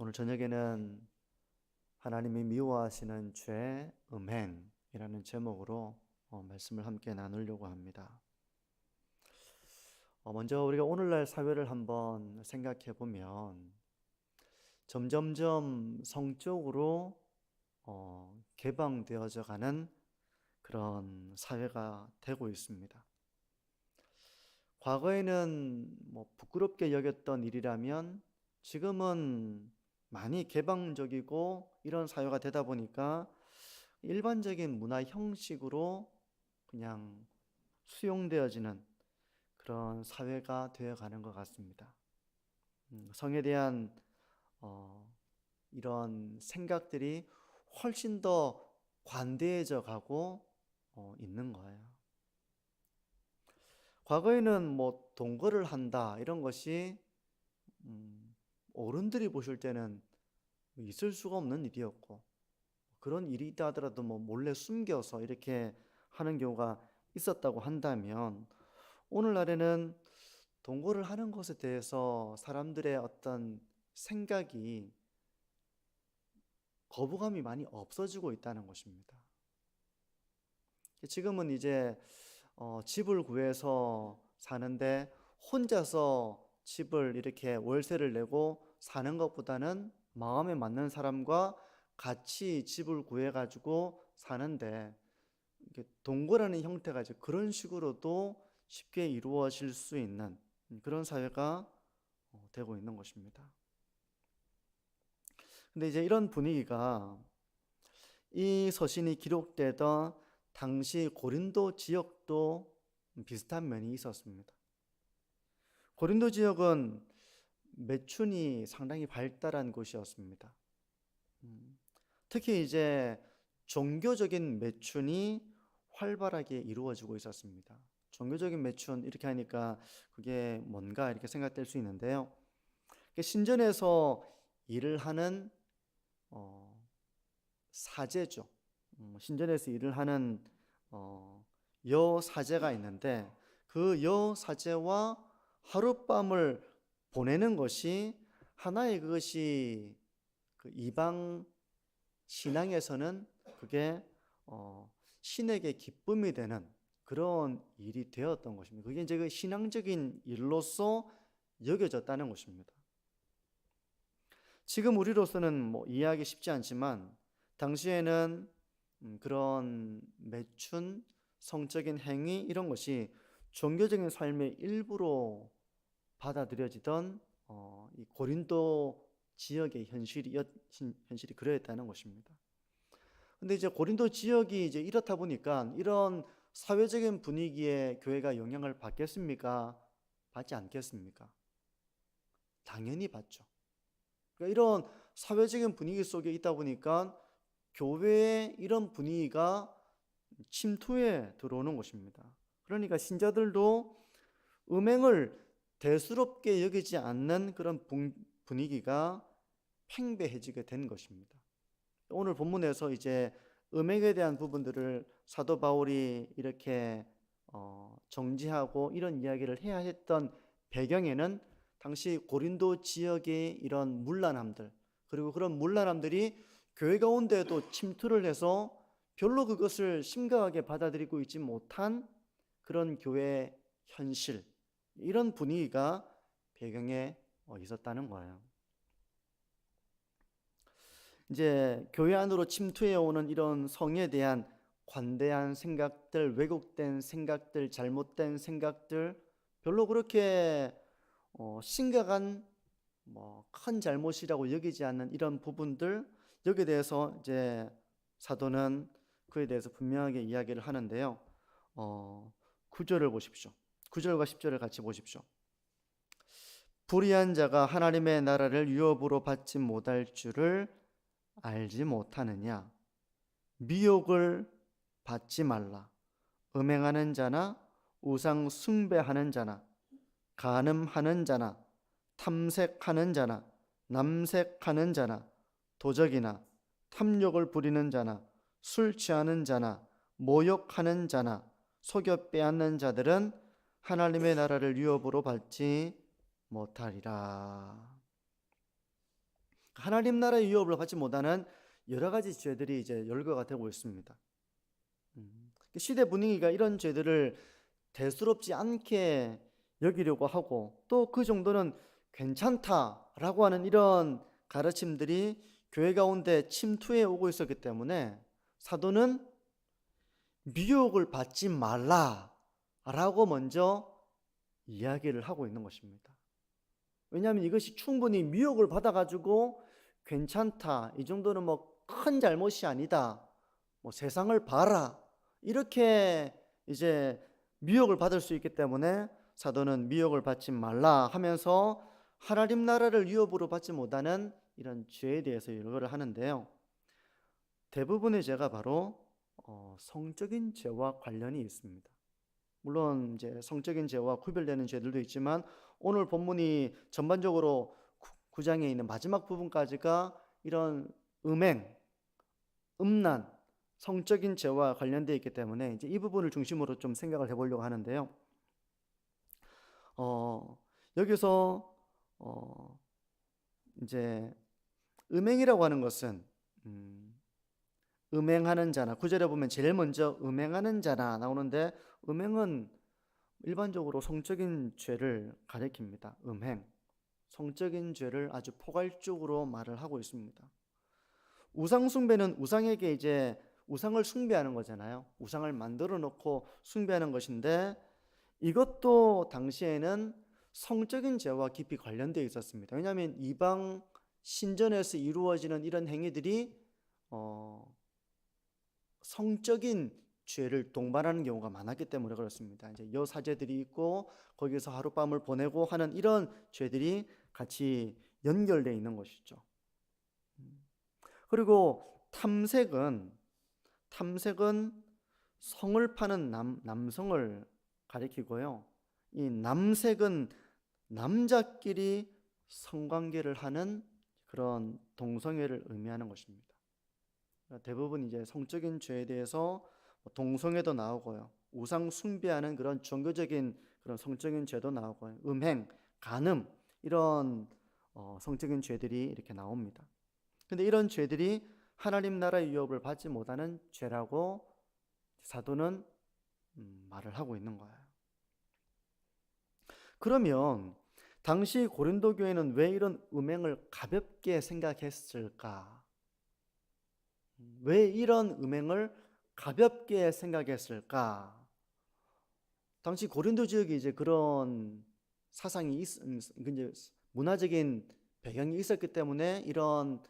오늘 저녁에는 하나님이 미워하시는 죄, 음행이라는 제목으로 말씀을 함께 나누려고 합니다. 먼저 우리가 오늘날 사회를 한번 생각해 보면 점점점 성적으로 개방되어져 가는 그런 사회가 되고 있습니다. 과거에는 부끄럽게 여겼던 일이라면 지금은 많이 개방적이고 이런 사회가 되다 보니까 일반적인 문화 형식으로 그냥 수용되어지는 그런 사회가 되어가는 것 같습니다. 성에 대한 이런 생각들이 훨씬 더 관대해져 가고 있는 거예요. 과거에는 동거를 한다 이런 것이 어른들이 보실 때는 있을 수가 없는 일이었고, 그런 일이 있다 하더라도 몰래 숨겨서 이렇게 하는 경우가 있었다고 한다면, 오늘날에는 동거를 하는 것에 대해서 사람들의 어떤 생각이, 거부감이 많이 없어지고 있다는 것입니다. 지금은 이제 집을 구해서 사는데 혼자서 집을 이렇게 월세를 내고 사는 것보다는 마음에 맞는 사람과 같이 집을 구해가지고 사는데, 동거라는 형태가 이제 그런 식으로도 쉽게 이루어질 수 있는 그런 사회가 되고 있는 것입니다. 근데 이제 이런 분위기가 이 서신이 기록되던 당시 고린도 지역도 비슷한 면이 있었습니다. 고린도 지역은 매춘이 상당히 발달한 곳이었습니다. 특히 이제 종교적인 매춘이 활발하게 이루어지고 있었습니다. 종교적인 매춘 이렇게 하니까 그게 뭔가 이렇게 생각될 수 있는데요. 신전에서 일을 하는 사제죠. 신전에서 일을 하는 여사제가 있는데, 그 여사제와 하룻밤을 보내는 것이 하나의, 그것이 그 이방 신앙에서는 그게 신에게 기쁨이 되는 그런 일이 되었던 것입니다. 그게 이제 그 신앙적인 일로서 여겨졌다는 것입니다. 지금 우리로서는 이해하기 쉽지 않지만, 당시에는 그런 매춘, 성적인 행위 이런 것이 종교적인 삶의 일부로 받아들여지던 이 고린도 지역의 현실이 그러했다는 것입니다. 근데 이제 고린도 지역이 이제 이렇다 보니까 이런 사회적인 분위기에 교회가 영향을 받겠습니까? 받지 않겠습니까? 당연히 받죠. 그러니까 이런 사회적인 분위기 속에 있다 보니까 교회의 이런 분위기가 침투해 들어오는 것입니다. 그러니까 신자들도 음행을 대수롭게 여기지 않는 그런 분위기가 팽배해지게 된 것입니다. 오늘 본문에서 이제 음행에 대한 부분들을 사도 바울이 이렇게 정지하고 이런 이야기를 해야 했던 배경에는 당시 고린도 지역의 이런 문란함들, 그리고 그런 문란함들이 교회 가운데에도 침투를 해서 별로 그것을 심각하게 받아들이고 있지 못한 그런 교회 현실, 이런 분위기가 배경에 있었다는 거예요. 이제 교회 안으로 침투해 오는 이런 성에 대한 관대한 생각들, 왜곡된 생각들, 잘못된 생각들, 별로 그렇게 심각한 큰 잘못이라고 여기지 않는 이런 부분들, 여기에 대해서 이제 사도는 그에 대해서 분명하게 이야기를 하는데요. 9절을 보십시오. 9절과 10절을 같이 보십시오. 불의한 자가 하나님의 나라를 유업으로 받지 못할 줄을 알지 못하느냐? 미혹을 받지 말라. 음행하는 자나 우상 숭배하는 자나 간음하는 자나 탐색하는 자나 남색하는 자나 도적이나 탐욕을 부리는 자나 술 취하는 자나 모욕하는 자나 속여 빼앗는 자들은 하나님의 나라를 유업으로 받지 못하리라. 하나님 나라의 유업을 받지 못하는 여러 가지 죄들이 이제 열거가 되고 있습니다. 시대 분위기가 이런 죄들을 대수롭지 않게 여기려고 하고 또 그 정도는 괜찮다라고 하는 이런 가르침들이 교회 가운데 침투해 오고 있었기 때문에 사도는 미혹을 받지 말라라고 먼저 이야기를 하고 있는 것입니다. 왜냐하면 이것이 충분히 미혹을 받아가지고 괜찮다, 이 정도는 뭐 큰 잘못이 아니다, 뭐 세상을 봐라, 이렇게 이제 미혹을 받을 수 있기 때문에 사도는 미혹을 받지 말라 하면서 하나님 나라를 유업으로 받지 못하는 이런 죄에 대해서 열거를 하는데요. 대부분의 죄가 바로 성적인 죄와 관련이 있습니다. 물론 이제 성적인 죄와 구별되는 죄들도 있지만 오늘 본문이 전반적으로 9장에 있는 마지막 부분까지가 이런 음행, 음란, 성적인 죄와 관련되어 있기 때문에 이제 이 부분을 중심으로 좀 생각을 해보려고 하는데요. 여기서 이제 음행이라고 하는 것은 음행하는 자나, 9절에 보면 제일 먼저 음행하는 자나 나오는데, 음행은 일반적으로 성적인 죄를 가리킵니다. 음행, 성적인 죄를 아주 포괄적으로 말을 하고 있습니다. 우상 숭배는 우상에게 이제 우상을 숭배하는 거잖아요. 우상을 만들어 놓고 숭배하는 것인데, 이것도 당시에는 성적인 죄와 깊이 관련되어 있었습니다. 왜냐하면 이방 신전에서 이루어지는 이런 행위들이 성적인 죄를 동반하는 경우가 많았기 때문에 그렇습니다. 이제 여사제들이 있고 거기서 하룻밤을 보내고 하는 이런 죄들이 같이 연결되어 있는 것이죠. 그리고 탐색은 성을 파는 남성을 가리키고요. 이 남색은 남자끼리 성관계를 하는 그런 동성애를 의미하는 것입니다. 대부분 이제 성적인 죄에 대해서 동성애도 나오고요, 우상 숭배하는 그런 종교적인 그런 성적인 죄도 나오고요, 음행, 간음, 이런 성적인 죄들이 이렇게 나옵니다. 근데 이런 죄들이 하나님 나라의 유업을 받지 못하는 죄라고 사도는 말을 하고 있는 거예요. 그러면 당시 고린도 교회는 왜 이런 음행을 가볍게 생각했을까? 왜 이런 음행을 가볍게 생각했을까? 당시 고린도 지역이 이제 그런 사상이 이제 문화적인 배경이 있었기 때문에 이런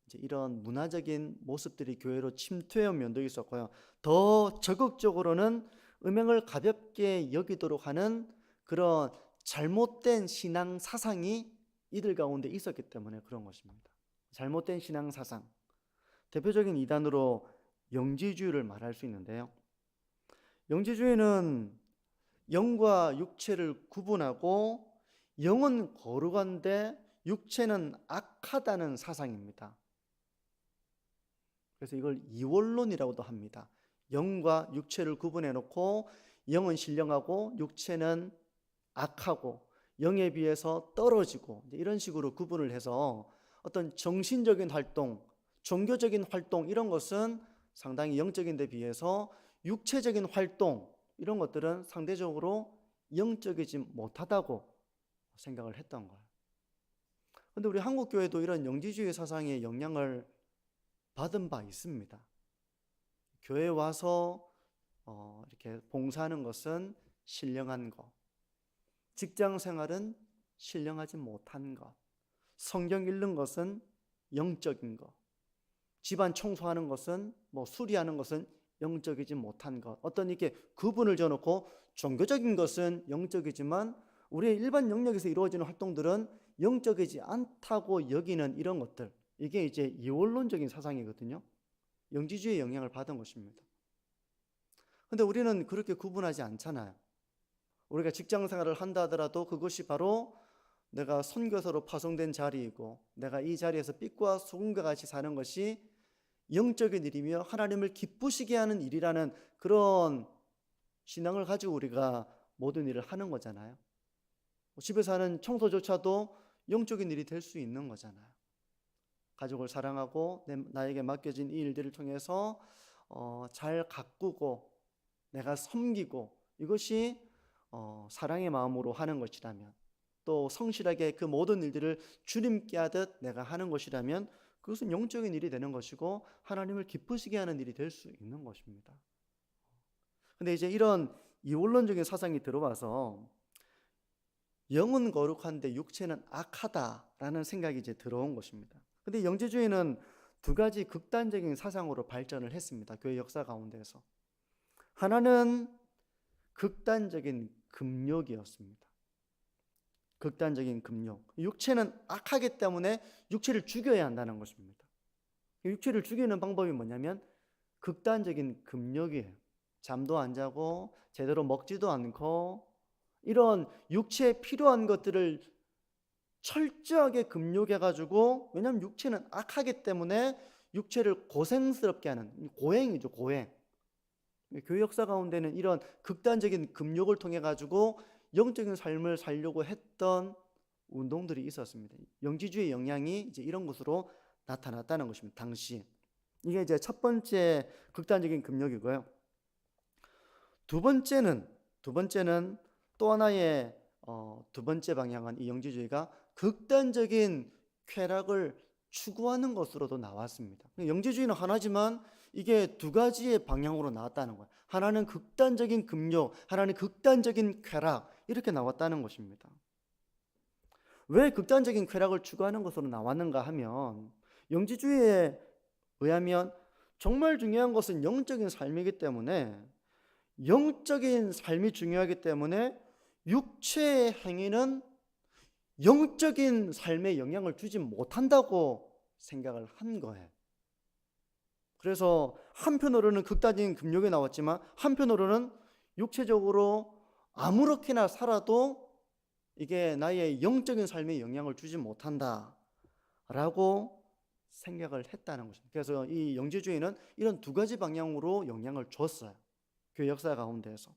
이제 이런 문화적인 모습들이 교회로 침투해온 면도 있었고요. 더 적극적으로는 음행을 가볍게 여기도록 하는 그런 잘못된 신앙 사상이 이들 가운데 있었기 때문에 그런 것입니다. 잘못된 신앙 사상, 대표적인 이단으로 영지주의를 말할 수 있는데요. 영지주의는 영과 육체를 구분하고 영은 거룩한데 육체는 악하다는 사상입니다. 그래서 이걸 이원론이라고도 합니다. 영과 육체를 구분해 놓고 영은 신령하고 육체는 악하고 영에 비해서 떨어지고, 이런 식으로 구분을 해서 어떤 정신적인 활동, 종교적인 활동, 이런 것은 상당히 영적인 데 비해서 육체적인 활동, 이런 것들은 상대적으로 영적이지 못하다고 생각을 했던 거예요. 그런데 우리 한국 교회도 이런 영지주의 사상의 영향을 받은 바 있습니다. 교회 와서 이렇게 봉사하는 것은 신령한 것, 직장 생활은 신령하지 못한 것, 성경 읽는 것은 영적인 것, 집안 청소하는 것은 수리하는 것은 영적이지 못한 것, 어떤 이렇게 구분을 지어놓고 종교적인 것은 영적이지만 우리의 일반 영역에서 이루어지는 활동들은 영적이지 않다고 여기는 이런 것들, 이게 이제 이원론적인 사상이거든요. 영지주의의 영향을 받은 것입니다. 근데 우리는 그렇게 구분하지 않잖아요. 우리가 직장 생활을 한다 하더라도 그것이 바로 내가 선교사로 파송된 자리이고, 내가 이 자리에서 빛과 소금과 같이 사는 것이 영적인 일이며 하나님을 기쁘시게 하는 일이라는 그런 신앙을 가지고 우리가 모든 일을 하는 거잖아요. 집에서 하는 청소조차도 영적인 일이 될 수 있는 거잖아요. 가족을 사랑하고 나에게 맡겨진 이 일들을 통해서 잘 가꾸고 내가 섬기고, 이것이 사랑의 마음으로 하는 것이라면, 또 성실하게 그 모든 일들을 주님께 하듯 내가 하는 것이라면 그것은 영적인 일이 되는 것이고 하나님을 기쁘시게 하는 일이 될 수 있는 것입니다. 근데 이제 이런 이원론적인 사상이 들어와서 영은 거룩한데 육체는 악하다라는 생각이 이제 들어온 것입니다. 근데 영지주의는 두 가지 극단적인 사상으로 발전을 했습니다. 교회 역사 가운데서. 하나는 극단적인 금욕이었습니다. 극단적인 금욕. 육체는 악하기 때문에 육체를 죽여야 한다는 것입니다. 육체를 죽이는 방법이 뭐냐면 극단적인 금욕이에요. 잠도 안 자고 제대로 먹지도 않고 이런 육체에 필요한 것들을 철저하게 금욕해가지고, 왜냐하면 육체는 악하기 때문에 육체를 고생스럽게 하는, 고행이죠, 고행. 교회 역사 가운데는 이런 극단적인 금욕을 통해 가지고 영적인 삶을 살려고 했던 운동들이 있었습니다. 영지주의 영향이 이제 이런 것으로 나타났다는 것입니다. 당시 이게 이제 첫 번째 극단적인 금욕이고요. 두 번째는 또 하나의 두 번째 방향은 이 영지주의가 극단적인 쾌락을 추구하는 것으로도 나왔습니다. 영지주의는 하나지만 이게 두 가지의 방향으로 나왔다는 거예요. 하나는 극단적인 금욕, 하나는 극단적인 쾌락, 이렇게 나왔다는 것입니다. 왜 극단적인 쾌락을 추구하는 것으로 나왔는가 하면, 영지주의에 의하면 정말 중요한 것은 영적인 삶이기 때문에, 영적인 삶이 중요하기 때문에 육체의 행위는 영적인 삶에 영향을 주지 못한다고 생각을 한 거예요. 그래서 한편으로는 극단적인 금욕이 나왔지만 한편으로는 육체적으로 아무렇게나 살아도 이게 나의 영적인 삶에 영향을 주지 못한다라고 생각을 했다는 것입니다. 그래서 이 영지주의는 이런 두 가지 방향으로 영향을 줬어요. 교회 역사 가운데에서.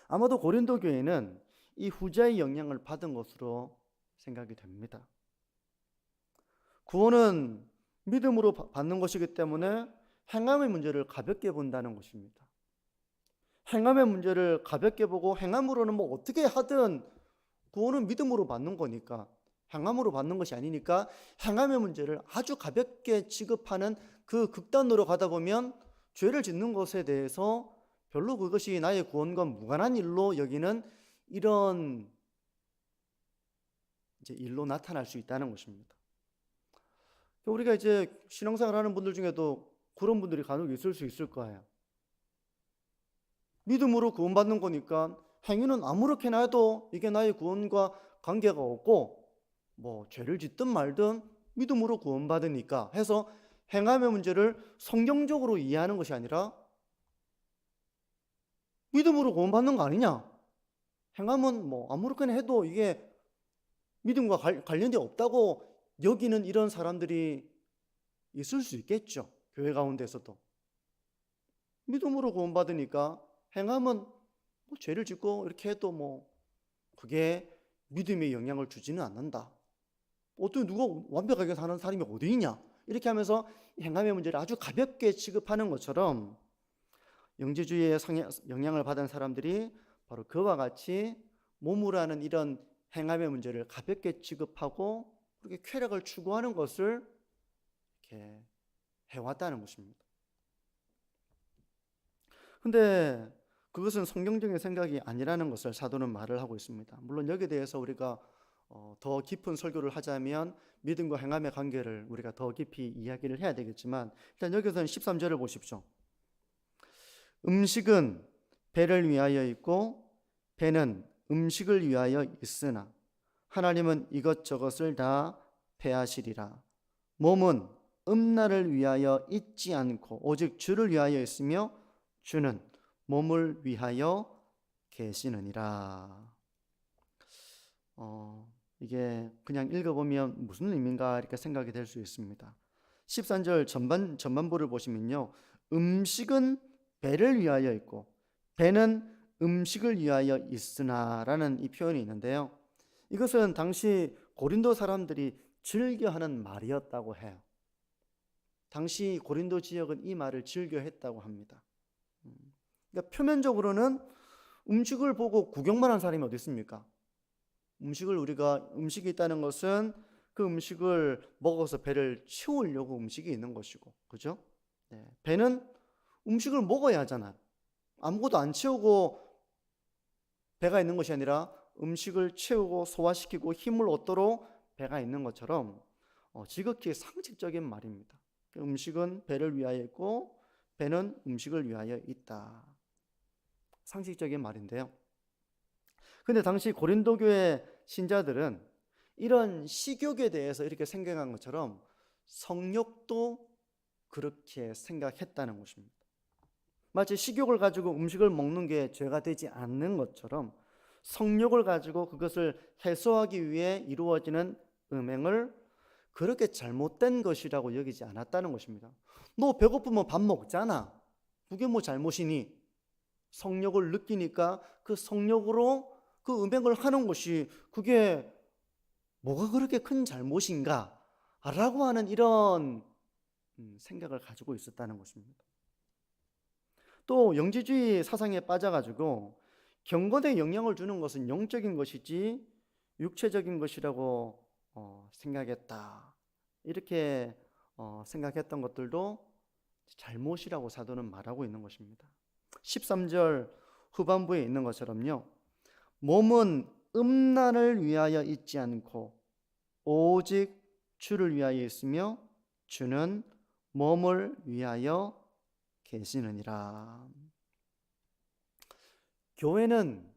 아마도 고린도 교회는 이 후자의 영향을 받은 것으로 생각이 됩니다. 구원은 믿음으로 받는 것이기 때문에 행함의 문제를 가볍게 본다는 것입니다. 행함의 문제를 가볍게 보고 행함으로는 뭐 어떻게 하든 구원은 믿음으로 받는 거니까, 행함으로 받는 것이 아니니까 행함의 문제를 아주 가볍게 취급하는 그 극단으로 가다 보면 죄를 짓는 것에 대해서 별로 그것이 나의 구원과 무관한 일로 여기는 이런 이제 일로 나타날 수 있다는 것입니다. 우리가 이제 신앙생활 하는 분들 중에도 그런 분들이 간혹 있을 수 있을 거예요. 믿음으로 구원받는 거니까 행위는 아무렇게나 해도 이게 나의 구원과 관계가 없고, 뭐 죄를 짓든 말든 믿음으로 구원받으니까 해서 행함의 문제를 성경적으로 이해하는 것이 아니라 믿음으로 구원받는 거 아니냐? 행함은 뭐 아무렇게나 해도 이게 믿음과 관련이 없다고 여기는 이런 사람들이 있을 수 있겠죠. 교회 가운데서도. 믿음으로 구원받으니까 행함은 뭐 죄를 짓고 이렇게 해도 뭐 그게 믿음에 영향을 주지는 않는다. 어떻게 누가 완벽하게 사는 사람이 어디 있냐? 이렇게 하면서 행함의 문제를 아주 가볍게 취급하는 것처럼 영지주의의 영향을 받은 사람들이 바로 그와 같이 몸으로하는 이런 행함의 문제를 가볍게 취급하고 그렇게 쾌락을 추구하는 것을 이렇게 해왔다는 것입니다. 근데 그것은 성경적인 생각이 아니라는 것을 사도는 말을 하고 있습니다. 물론 여기에 대해서 우리가 더 깊은 설교를 하자면 믿음과 행함의 관계를 우리가 더 깊이 이야기를 해야 되겠지만, 일단 여기서는 13절을 보십시오. 음식은 배를 위하여 있고 배는 음식을 위하여 있으나 하나님은 이것저것을 다 배하시리라. 몸은 음란을 위하여 있지 않고 오직 주를 위하여 있으며 주는 몸을 위하여 계시느니라. 이게 그냥 읽어보면 무슨 의미인가 이렇게 생각이 될 수 있습니다. 13절 전반부를 보시면요, 음식은 배를 위하여 있고 배는 음식을 위하여 있으나 라는 이 표현이 있는데요, 이것은 당시 고린도 사람들이 즐겨하는 말이었다고 해요. 당시 고린도 지역은 이 말을 즐겨했다고 합니다. 그러니까 표면적으로는 음식을 보고 구경만 한 사람이 어디 있습니까? 음식이 있다는 것은 그 음식을 먹어서 배를 채우려고 음식이 있는 것이고, 그죠? 네. 배는 음식을 먹어야 하잖아요. 아무것도 안 채우고 배가 있는 것이 아니라 음식을 채우고 소화시키고 힘을 얻도록 배가 있는 것처럼 지극히 상식적인 말입니다. 음식은 배를 위하여 있고 배는 음식을 위하여 있다. 상식적인 말인데요. 근데 당시 고린도 교회 신자들은 이런 식욕에 대해서 이렇게 생각한 것처럼 성욕도 그렇게 생각했다는 것입니다. 마치 식욕을 가지고 음식을 먹는 게 죄가 되지 않는 것처럼 성욕을 가지고 그것을 해소하기 위해 이루어지는 음행을 그렇게 잘못된 것이라고 여기지 않았다는 것입니다. 너 배고프면 밥 먹잖아. 그게 뭐 잘못이니? 성욕을 느끼니까 그 성욕으로 그 음행을 하는 것이 그게 뭐가 그렇게 큰 잘못인가? 라고 하는 이런 생각을 가지고 있었다는 것입니다. 또 영지주의 사상에 빠져가지고 경건에 영향을 주는 것은 영적인 것이지 육체적인 것이라고 생각했다. 이렇게 생각했던 것들도 잘못이라고 사도는 말하고 있는 것입니다. 13절 후반부에 있는 것처럼요. 몸은 음란을 위하여 있지 않고 오직 주를 위하여 있으며 주는 몸을 위하여 계시느니라. 교회는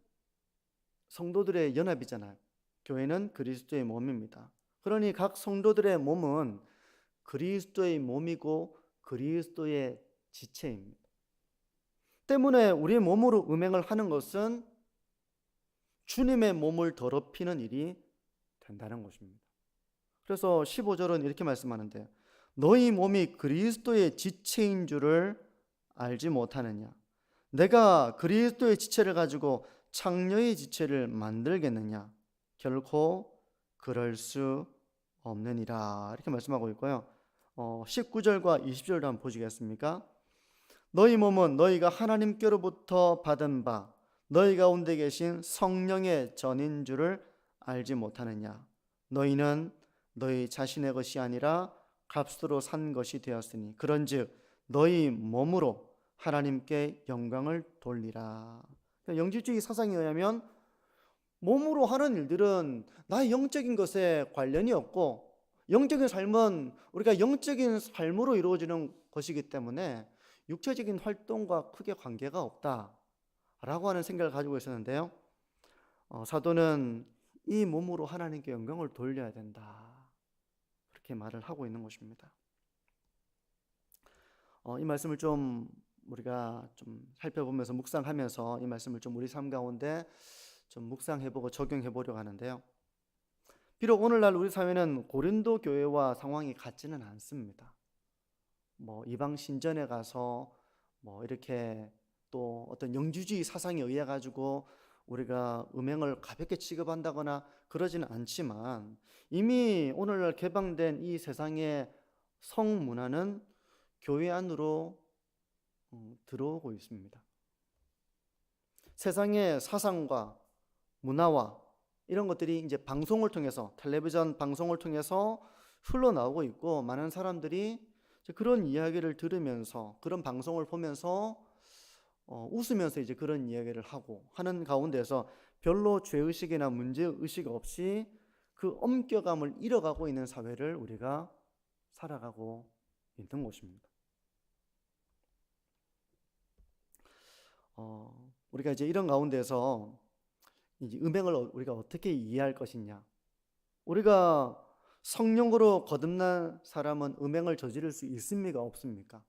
성도들의 연합이잖아요. 교회는 그리스도의 몸입니다. 그러니 각 성도들의 몸은 그리스도의 몸이고 그리스도의 지체입니다. 때문에 우리의 몸으로 음행을 하는 것은 주님의 몸을 더럽히는 일이 된다는 것입니다. 그래서 15절은 이렇게 말씀하는데 너희 몸이 그리스도의 지체인 줄을 알지 못하느냐? 내가 그리스도의 지체를 가지고 창녀의 지체를 만들겠느냐? 결코 그럴 수 없느니라. 이렇게 말씀하고 있고요. 19절과 20절도 한번 보시겠습니까? 너희 몸은 너희가 하나님께로부터 받은 바 너희 가운데 계신 성령의 전인 줄을 알지 못하느냐? 너희는 너희 자신의 것이 아니라 값으로 산 것이 되었으니 그런즉 너희 몸으로 하나님께 영광을 돌리라. 영지주의 사상에 의하면 몸으로 하는 일들은 나의 영적인 것에 관련이 없고 영적인 삶은 우리가 영적인 삶으로 이루어지는 것이기 때문에 육체적인 활동과 크게 관계가 없다라고 하는 생각을 가지고 있었는데요. 사도는 이 몸으로 하나님께 영광을 돌려야 된다. 그렇게 말을 하고 있는 것입니다. 이 말씀을 좀 우리가 좀 살펴보면서 묵상하면서 이 말씀을 좀 우리 삶 가운데 좀 묵상해보고 적용해보려고 하는데요. 비록 오늘날 우리 사회는 고린도 교회와 상황이 같지는 않습니다. 이방 신전에 가서 이렇게 또 어떤 영주주의 사상에 의해 가지고 우리가 음행을 가볍게 취급한다거나 그러지는 않지만 이미 오늘날 개방된 이 세상의 성문화는 교회 안으로 들어오고 있습니다. 세상의 사상과 문화와 이런 것들이 이제 방송을 통해서 텔레비전 방송을 통해서 흘러나오고 있고 많은 사람들이 그런 이야기를 들으면서 그런 방송을 보면서 웃으면서 이제 그런 이야기를 하고 하는 가운데서 별로 죄의식이나 문제의식 없이 그 엄격함을 잃어가고 있는 사회를 우리가 살아가고 있는 것입니다. 우리가 이제 이런 가운데서 이제 음행을 우리가 어떻게 이해할 것이냐. 우리가 성령으로 거듭난 사람은 음행을 저지를 수 있습니까? 없습니까?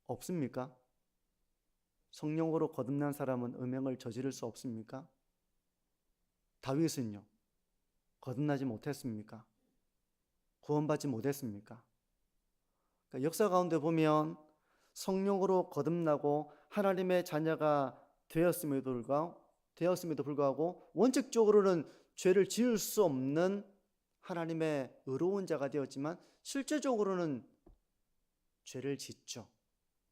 없습니까? 성령으로 거듭난 사람은 음행을 저지를 수 없습니까? 다윗은요? 거듭나지 못했습니까? 구원받지 못했습니까? 그러니까 역사 가운데 보면 성령으로 거듭나고 하나님의 자녀가 되었음에도 불구하고 원칙적으로는 죄를 지을 수 없는 하나님의 의로운 자가 되었지만 실제적으로는 죄를 짓죠.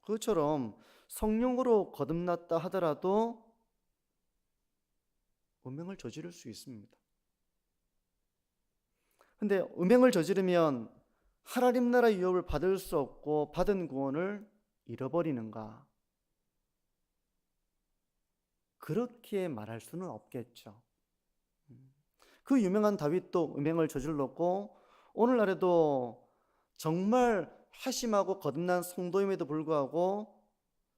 그것처럼 성령으로 거듭났다 하더라도 음행을 저지를 수 있습니다. 근데 음행을 저지르면 하나님 나라 유업을 받을 수 없고 받은 구원을 잃어버리는가? 그렇게 말할 수는 없겠죠. 그 유명한 다윗도 음행을 저질렀고 오늘날에도 정말 회심하고 거듭난 성도임에도 불구하고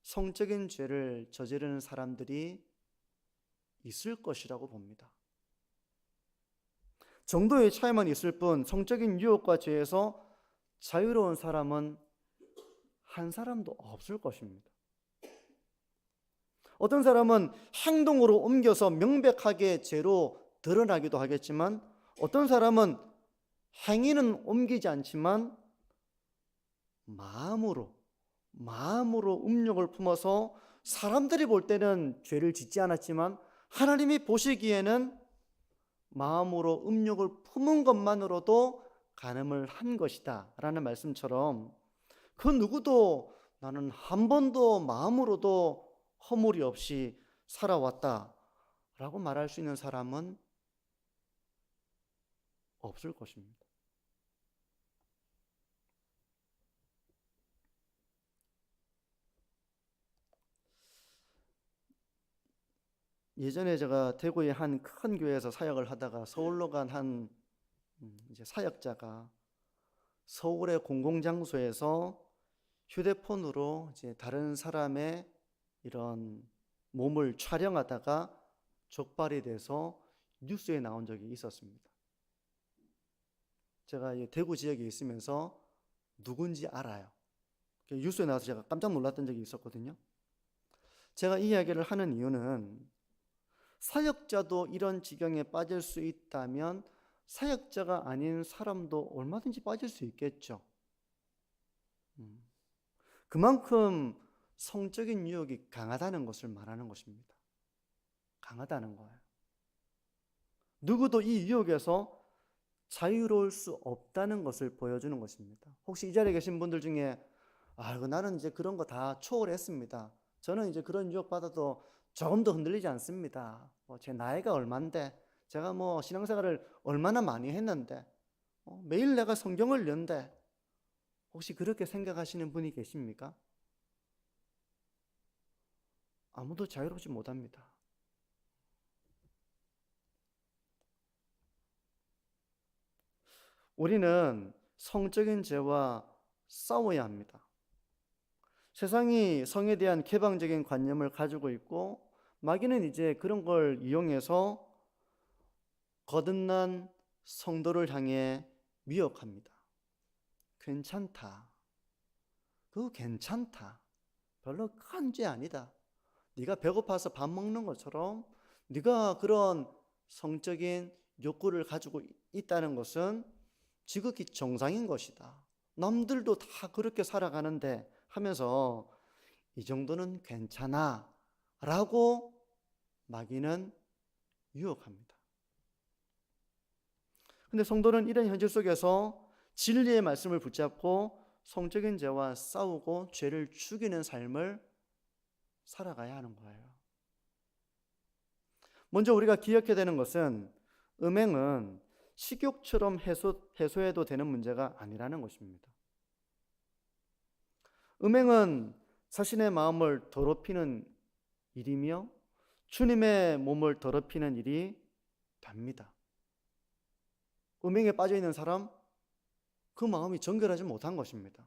성적인 죄를 저지르는 사람들이 있을 것이라고 봅니다. 정도의 차이만 있을 뿐 성적인 유혹과 죄에서 자유로운 사람은 한 사람도 없을 것입니다. 어떤 사람은 행동으로 옮겨서 명백하게 죄로 드러나기도 하겠지만 어떤 사람은 행위는 옮기지 않지만 마음으로 음욕을 품어서 사람들이 볼 때는 죄를 짓지 않았지만 하나님이 보시기에는 마음으로 음욕을 품은 것만으로도 간음을 한 것이다 라는 말씀처럼 그 누구도 나는 한 번도 마음으로도 허물이 없이 살아왔다 라고 말할 수 있는 사람은 없을 것입니다. 예전에 제가 대구의 한 큰 교회에서 사역을 하다가 서울로 간 한 이제 사역자가 서울의 공공장소에서 휴대폰으로 이제 다른 사람의 이런 몸을 촬영하다가 적발이 돼서 뉴스에 나온 적이 있었습니다. 제가 대구 지역에 있으면서 누군지 알아요. 뉴스에 나와서 제가 깜짝 놀랐던 적이 있었거든요. 제가 이 이야기를 하는 이유는 사역자도 이런 지경에 빠질 수 있다면 사역자가 아닌 사람도 얼마든지 빠질 수 있겠죠. 그만큼 성적인 유혹이 강하다는 것을 말하는 것입니다. 강하다는 거예요. 누구도 이 유혹에서 자유로울 수 없다는 것을 보여주는 것입니다. 혹시 이 자리에 계신 분들 중에 나는 이제 그런 거 다 초월했습니다. 저는 이제 그런 유혹 받아도 조금도 흔들리지 않습니다. 제 나이가 얼만데 제가 신앙생활을 얼마나 많이 했는데 매일 내가 성경을 읽는데 혹시 그렇게 생각하시는 분이 계십니까? 아무도 자유롭지 못합니다. 우리는 성적인 죄와 싸워야 합니다. 세상이 성에 대한 개방적인 관념을 가지고 있고 마귀는 이제 그런 걸 이용해서 거듭난 성도를 향해 미혹합니다. 괜찮다. 그거 괜찮다. 별로 큰 죄 아니다. 네가 배고파서 밥 먹는 것처럼 네가 그런 성적인 욕구를 가지고 있다는 것은 지극히 정상인 것이다. 남들도 다 그렇게 살아가는데 하면서 이 정도는 괜찮아 라고 마귀는 유혹합니다. 근데 성도는 이런 현실 속에서 진리의 말씀을 붙잡고 성적인 죄와 싸우고 죄를 죽이는 삶을 살아가야 하는 거예요. 먼저 우리가 기억해야 되는 것은 음행은 식욕처럼 해소해도 되는 문제가 아니라는 것입니다. 음행은 자신의 마음을 더럽히는 일이며 주님의 몸을 더럽히는 일이 됩니다. 음행에 빠져 있는 사람, 그 마음이 정결하지 못한 것입니다.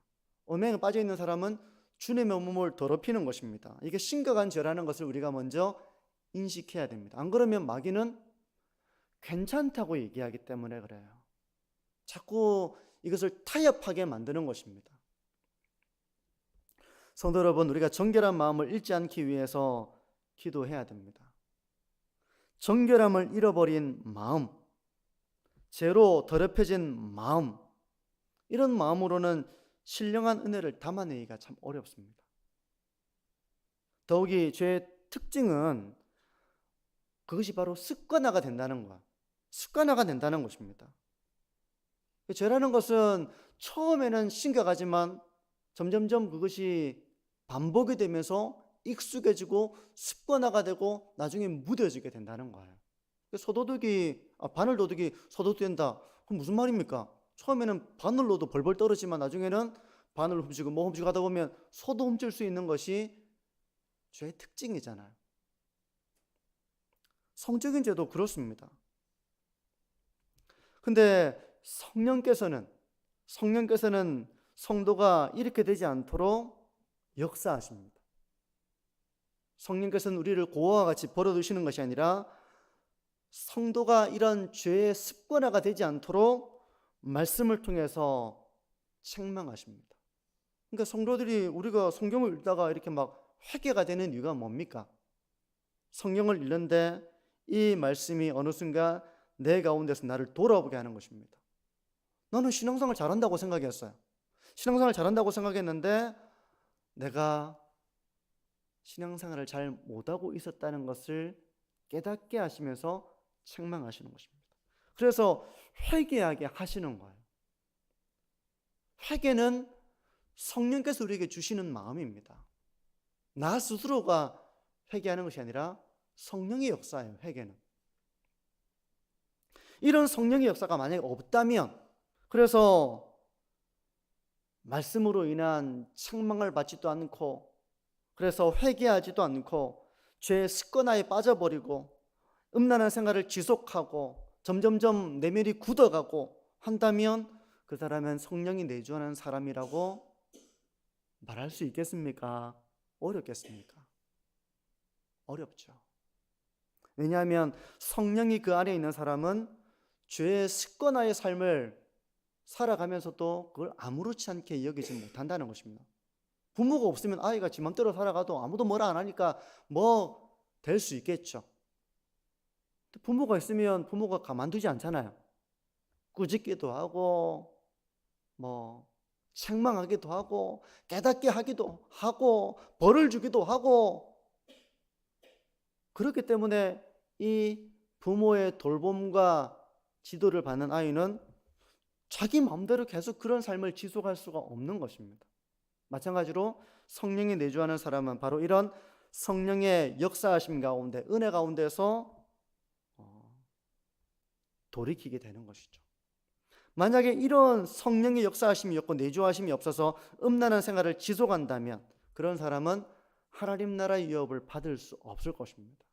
음행에 빠져 있는 사람은 주님의 몸을 더럽히는 것입니다. 이게 심각한 죄라는 것을 우리가 먼저 인식해야 됩니다. 안 그러면 마귀는 괜찮다고 얘기하기 때문에 그래요. 자꾸 이것을 타협하게 만드는 것입니다. 성도 여러분, 우리가 정결한 마음을 잃지 않기 위해서 기도해야 됩니다. 정결함을 잃어버린 마음, 죄로 더럽혀진 마음, 이런 마음으로는 신령한 은혜를 담아내기가 참 어렵습니다. 더욱이 죄의 특징은 그것이 바로 습관화가 된다는 것. 습관화가 된다는 것입니다. 죄라는 것은 처음에는 심각하지만 점점점 그것이 반복이 되면서 익숙해지고 습관화가 되고 나중에 무뎌지게 된다는 거예요. 바늘도둑이 소도둑 된다. 그럼 무슨 말입니까? 처음에는 바늘로도 벌벌 떨어지만 나중에는 바늘 훔치고 뭐 훔치고 하다 보면 소도 훔칠 수 있는 것이 죄의 특징이잖아요. 성적인 죄도 그렇습니다. 근데 성령께서는 성도가 이렇게 되지 않도록 역사하십니다. 성령께서는 우리를 고아와 같이 버려두시는 것이 아니라 성도가 이런 죄의 습관화가 되지 않도록 말씀을 통해서 책망하십니다. 그러니까 성도들이 우리가 성경을 읽다가 이렇게 막 회개가 되는 이유가 뭡니까? 성경을 읽는데 이 말씀이 어느 순간 내 가운데서 나를 돌아보게 하는 것입니다. 나는 신앙생활 잘한다고 생각했어요. 신앙생활 잘한다고 생각했는데 내가 신앙생활을 잘 못하고 있었다는 것을 깨닫게 하시면서 책망하시는 것입니다. 그래서 회개하게 하시는 거예요. 회개는 성령께서 우리에게 주시는 마음입니다. 나 스스로가 회개하는 것이 아니라 성령의 역사예요. 회개는. 이런 성령의 역사가 만약에 없다면, 그래서 말씀으로 인한 책망을 받지도 않고, 그래서 회개하지도 않고 죄의 습관화에 빠져버리고 음란한 생활을 지속하고 점점점 내면이 굳어가고 한다면 그 사람은 성령이 내주하는 사람이라고 말할 수 있겠습니까? 어렵겠습니까? 어렵죠. 왜냐하면 성령이 그 안에 있는 사람은 죄의 습관화의 삶을 살아가면서도 그걸 아무렇지 않게 여기지 못한다는 것입니다. 부모가 없으면 아이가 지 맘대로 살아가도 아무도 뭐라 안 하니까 뭐 될 수 있겠죠. 부모가 있으면 부모가 가만두지 않잖아요. 꾸짖기도 하고 뭐 책망하기도 하고 깨닫게 하기도 하고 벌을 주기도 하고, 그렇기 때문에 이 부모의 돌봄과 지도를 받는 아이는 자기 마음대로 계속 그런 삶을 지속할 수가 없는 것입니다. 마찬가지로 성령이 내주하는 사람은 바로 이런 성령의 역사하심 가운데, 은혜 가운데서 돌이키게 되는 것이죠. 만약에 이런 성령의 역사하심이 없고 내주하심이 없어서 음란한 생활을 지속한다면 그런 사람은 하나님 나라의 유업을 받을 수 없을 것입니다.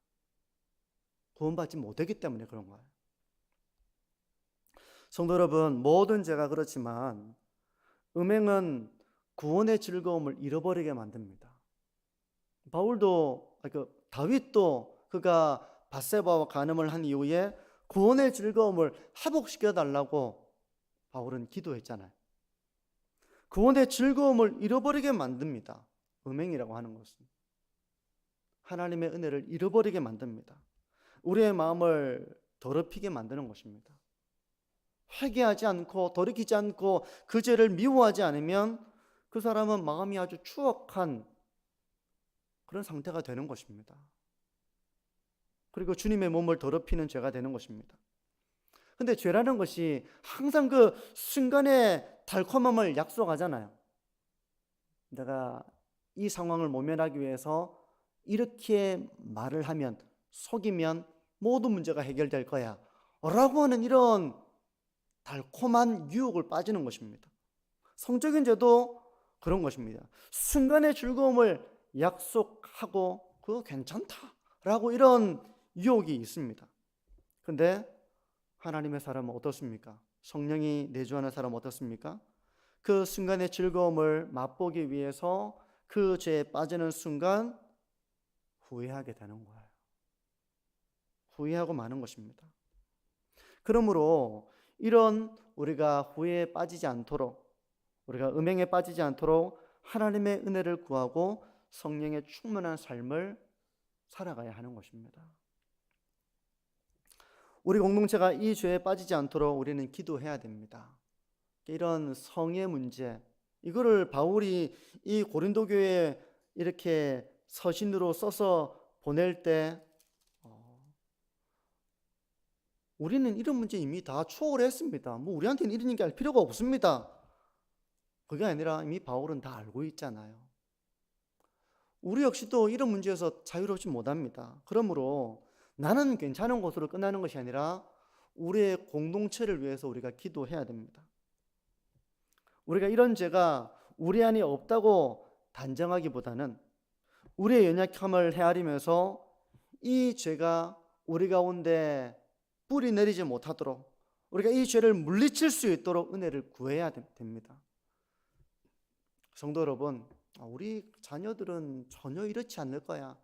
구원받지 못하기 때문에 그런 거예요. 성도 여러분, 모든 죄가 그렇지만 음행은 구원의 즐거움을 잃어버리게 만듭니다. 다윗도 그가 밧세바와 간음을 한 이후에 구원의 즐거움을 회복시켜 달라고 바울은 기도했잖아요. 구원의 즐거움을 잃어버리게 만듭니다. 음행이라고 하는 것은 하나님의 은혜를 잃어버리게 만듭니다. 우리의 마음을 더럽히게 만드는 것입니다. 회개하지 않고 돌이키지 않고 그 죄를 미워하지 않으면 그 사람은 마음이 아주 추악한 그런 상태가 되는 것입니다. 그리고 주님의 몸을 더럽히는 죄가 되는 것입니다. 근데 죄라는 것이 항상 그 순간의 달콤함을 약속하잖아요. 내가 이 상황을 모면하기 위해서 이렇게 말을 하면, 속이면 모든 문제가 해결될 거야 라고 하는 이런 달콤한 유혹을 빠지는 것입니다. 성적인 죄도 그런 것입니다. 순간의 즐거움을 약속하고 그거 괜찮다라고 이런 유혹이 있습니다. 근데 하나님의 사람은 어떻습니까? 성령이 내주하는 사람은 어떻습니까? 그 순간의 즐거움을 맛보기 위해서 그 죄에 빠지는 순간 후회하게 되는 거예요. 후회하고 마는 것입니다. 그러므로 이런 우리가 후회에 빠지지 않도록, 우리가 음행에 빠지지 않도록 하나님의 은혜를 구하고 성령의 충만한 삶을 살아가야 하는 것입니다. 우리 공동체가 이 죄에 빠지지 않도록 우리는 기도해야 됩니다. 이런 성의 문제, 이거를 바울이 이 고린도 교회에 이렇게 서신으로 써서 보낼 때 우리는 이런 문제 이미 다 초월했습니다. 뭐 우리한테는 이런 얘기 할 필요가 없습니다. 그게 아니라 이미 바울은 다 알고 있잖아요. 우리 역시도 이런 문제에서 자유롭지 못합니다. 그러므로 나는 괜찮은 것으로 끝나는 것이 아니라 우리의 공동체를 위해서 우리가 기도해야 됩니다. 우리가 이런 죄가 우리 안에 없다고 단정하기보다는 우리의 연약함을 헤아리면서 이 죄가 우리 가운데 뿌리 내리지 못하도록 우리가 이 죄를 물리칠 수 있도록 은혜를 구해야 됩니다. 성도 여러분, 우리 자녀들은 전혀 이렇지 않을 거야.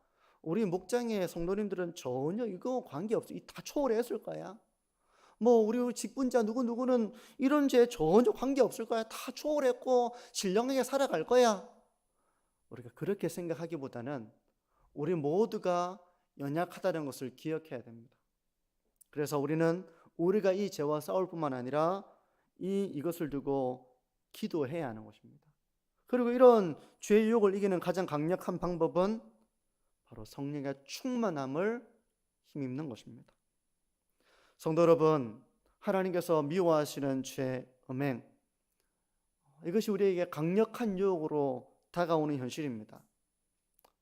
우리 목장의 성도님들은 전혀 이거 관계없어. 다 초월했을 거야. 뭐 우리 직분자 누구누구는 이런 죄 전혀 관계없을 거야. 다 초월했고 신령하게 살아갈 거야. 우리가 그렇게 생각하기보다는 우리 모두가 연약하다는 것을 기억해야 됩니다. 그래서 우리는 우리가 이 죄와 싸울 뿐만 아니라 이것을 두고 기도해야 하는 것입니다. 그리고 이런 죄의 유혹을 이기는 가장 강력한 방법은 바로 성령의 충만함을 힘입는 것입니다. 성도 여러분, 하나님께서 미워하시는 죄, 음행, 이것이 우리에게 강력한 유혹으로 다가오는 현실입니다.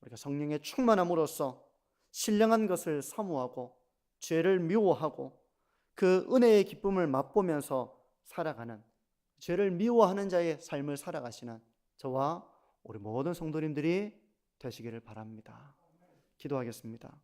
우리가 성령의 충만함으로써 신령한 것을 사모하고 죄를 미워하고 그 은혜의 기쁨을 맛보면서 살아가는, 죄를 미워하는 자의 삶을 살아가시는 저와 우리 모든 성도님들이 되시기를 바랍니다. 기도하겠습니다.